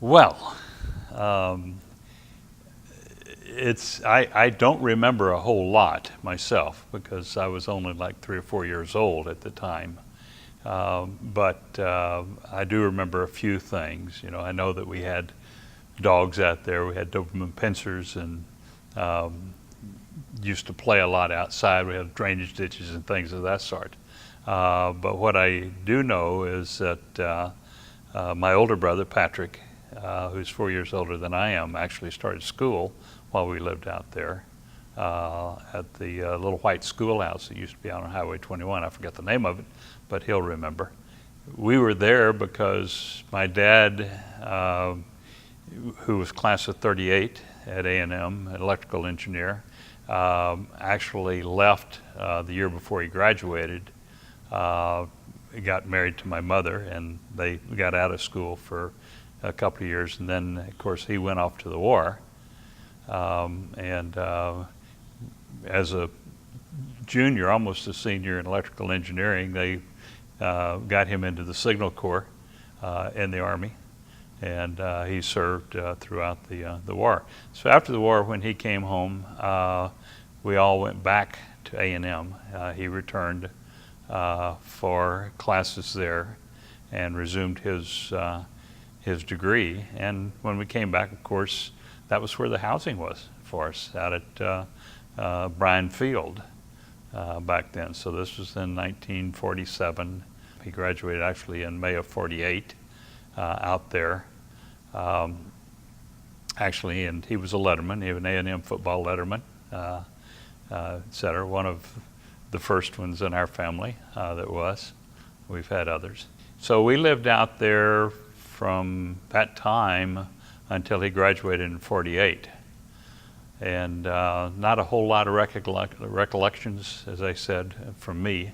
Well, um, I don't remember a whole lot myself because I was only like 3 or 4 years old at the time. But I do remember a few things. You know, I know that we had dogs out there. We had Doberman Pinschers and used to play a lot outside. We had drainage ditches and things of that sort. But what I do know is that my older brother, Patrick, who's 4 years older than I am, actually started school while we lived out there at the little white schoolhouse that used to be on Highway 21. I forget the name of it, but he'll remember. We were there because my dad, who was class of 38 at A&M, an electrical engineer, actually left the year before he graduated. He got married to my mother, and they got out of school for a couple of years, and then of course he went off to the war. As a junior, almost a senior in electrical engineering, they got him into the Signal Corps in the Army, and he served throughout the war. So after the war, when he came home, we all went back to A&M. He returned for classes there and resumed his degree. And when we came back, of course, that was where the housing was for us, out at Bryan Field back then. So this was in 1947. He graduated actually in May of 48 out there. Actually, and he was a letterman. He was an A&M football letterman, et cetera. One of the first ones in our family that was. We've had others. So we lived out there from that time until he graduated in 48. And not a whole lot of recollections, as I said, from me,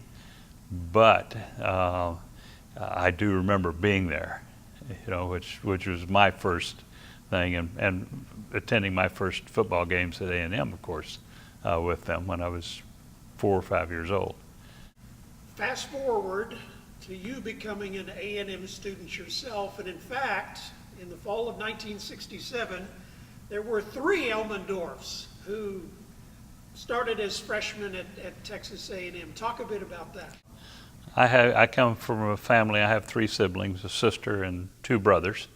but I do remember being there, you know, which was my first thing, and attending my first football games at A&M, of course, with them when I was 4 or 5 years old. Fast forward to you becoming an A&M student yourself, and in fact, in the fall of 1967, there were 3 Elmendorfs who started as freshmen at Texas A&M. Talk a bit about that. I come from a family. I have 3 siblings, a sister and 2 brothers.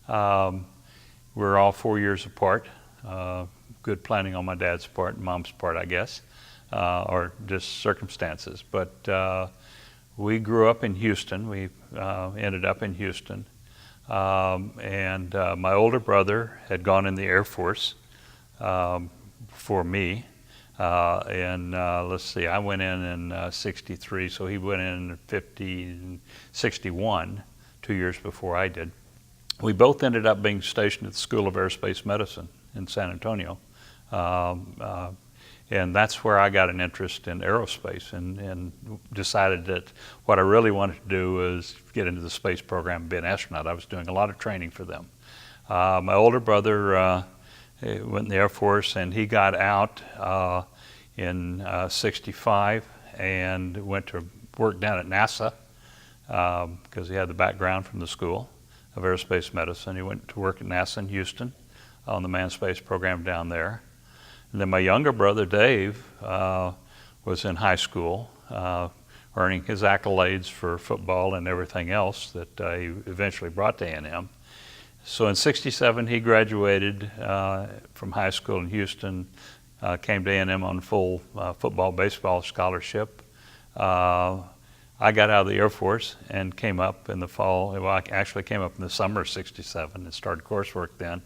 We're all 4 years apart. Good planning on my dad's part and mom's part, I guess, or just circumstances. But we grew up in Houston. We ended up in Houston. And my older brother had gone in the Air Force before me. Let's see, I went in 63, so he went in 61, 2 years before I did. We both ended up being stationed at the School of Aerospace Medicine in San Antonio. And that's where I got an interest in aerospace, and decided that what I really wanted to do was get into the space program and be an astronaut. I was doing a lot of training for them. My older brother went in the Air Force, and he got out in 65 and went to work down at NASA because he had the background from the School of Aerospace Medicine. He went to work at NASA in Houston on the manned space program down there. And then my younger brother, Dave, was in high school, earning his accolades for football and everything else that he eventually brought to A&M. So in 67, he graduated from high school in Houston, came to A&M on full football, baseball scholarship. I got out of the Air Force and came up in the fall. Well, I actually came up in the summer of 67 and started coursework then.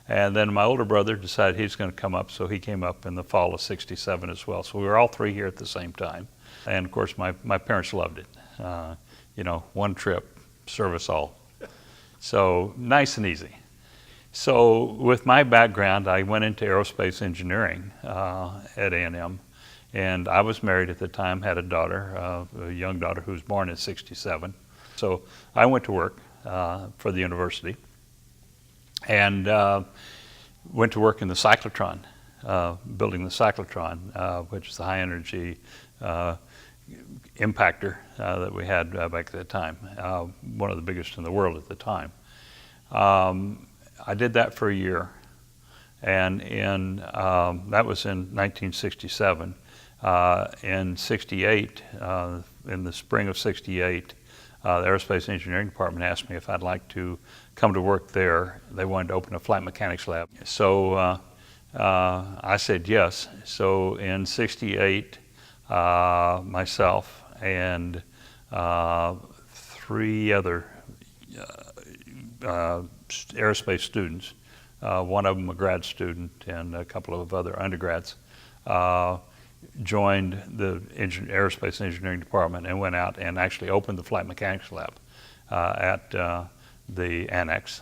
And then my older brother decided he's going to come up, so he came up in the fall of 67 as well. So we were all 3 here at the same time. And of course, my parents loved it. You know, one trip, serve us all. So nice and easy. So with my background, I went into aerospace engineering at A&M. And I was married at the time, had a daughter, a young daughter who was born in 67. So I went to work for the university. And went to work in the cyclotron, building the cyclotron, which is the high energy impactor that we had back at the time, one of the biggest in the world at the time. I did that for a year, and that was in 1967. In '68, in the spring of '68, the Aerospace Engineering Department asked me if I'd like to come to work there. They wanted to open a flight mechanics lab. So I said yes. So in '68, myself and three other aerospace students, one of them a grad student and a couple of other undergrads, joined the Aerospace Engineering Department and went out and actually opened the flight mechanics lab at the annex,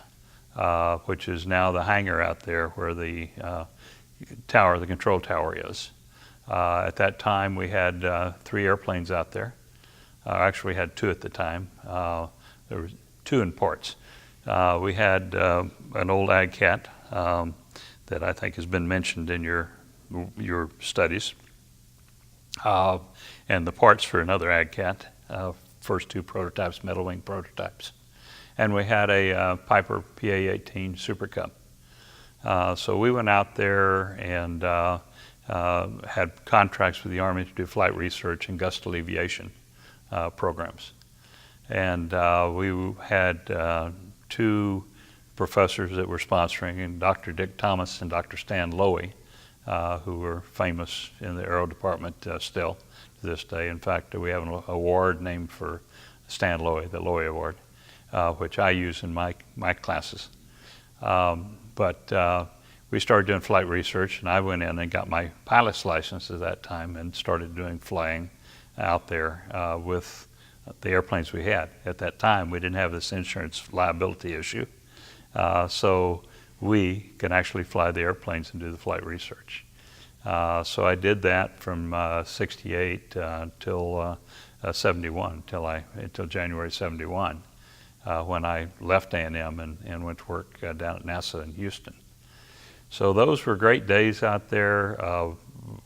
which is now the hangar out there where the tower, the control tower is. At that time we had 3 airplanes out there. Actually we had 2 at the time. There were 2 in parts. We had an old AgCat that I think has been mentioned in your studies, and the parts for another AgCat, first 2 prototypes, metal wing prototypes. And we had a Piper PA-18 Super Cub. So we went out there and had contracts with the Army to do flight research and gust alleviation programs. And we had 2 professors that were sponsoring, and Dr. Dick Thomas and Dr. Stan Lowy, who were famous in the aero department still to this day. In fact, we have an award named for Stan Lowy, the Lowy Award, which I use in my classes. But we started doing flight research, and I went in and got my pilot's license at that time and started doing flying out there with the airplanes we had. At that time, we didn't have this insurance liability issue, so we can actually fly the airplanes and do the flight research. So I did that from '68 until '71, until January '71, when I left A&M and went to work down at NASA in Houston. So those were great days out there.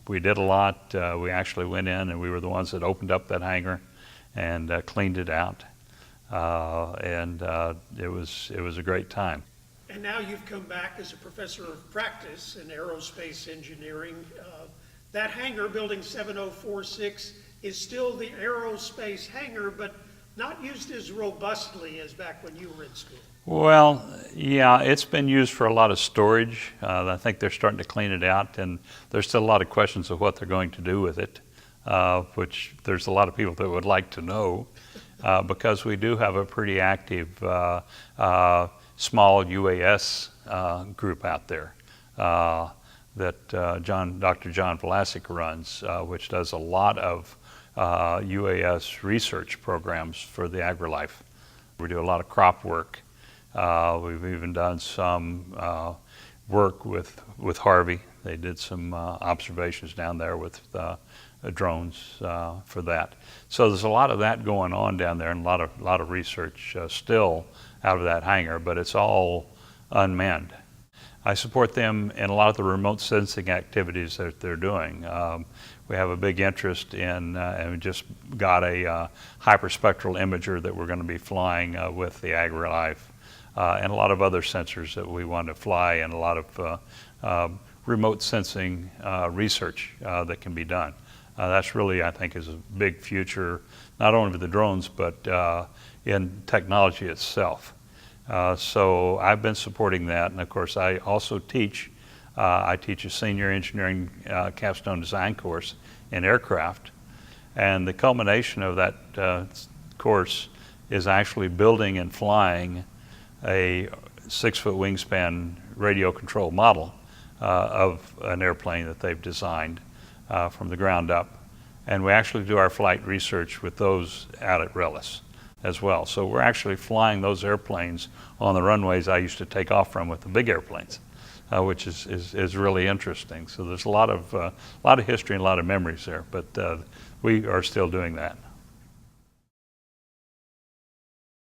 We did a lot. We actually went in and we were the ones that opened up that hangar and cleaned it out, and it was a great time. And now you've come back as a professor of practice in aerospace engineering. That hangar, building 7046, is still the aerospace hangar, but not used as robustly as back when you were in school. Well, yeah, it's been used for a lot of storage. I think they're starting to clean it out, and there's still a lot of questions of what they're going to do with it, which there's a lot of people that would like to know, because we do have a pretty active small UAS group out there that Dr. John Vlasic runs, which does a lot of UAS research programs for the AgriLife. We do a lot of crop work. We've even done some work with Harvey. They did some observations down there with drones for that. So there's a lot of that going on down there, and a lot of research still out of that hangar, but it's all unmanned. I support them in a lot of the remote sensing activities that they're doing. We have a big interest in, and we just got a hyperspectral imager that we're going to be flying with the AgriLife, and a lot of other sensors that we want to fly, and a lot of remote sensing research that can be done. That's really, I think, is a big future, not only with the drones, but in technology itself. So I've been supporting that, and of course I also teach. I teach a senior engineering capstone design course in aircraft, and the culmination of that course is actually building and flying a 6-foot wingspan radio control model of an airplane that they've designed from the ground up. And we actually do our flight research with those out at RELLIS as well. So we're actually flying those airplanes on the runways I used to take off from with the big airplanes, which is really interesting. So there's a lot of history and a lot of memories there, but we are still doing that.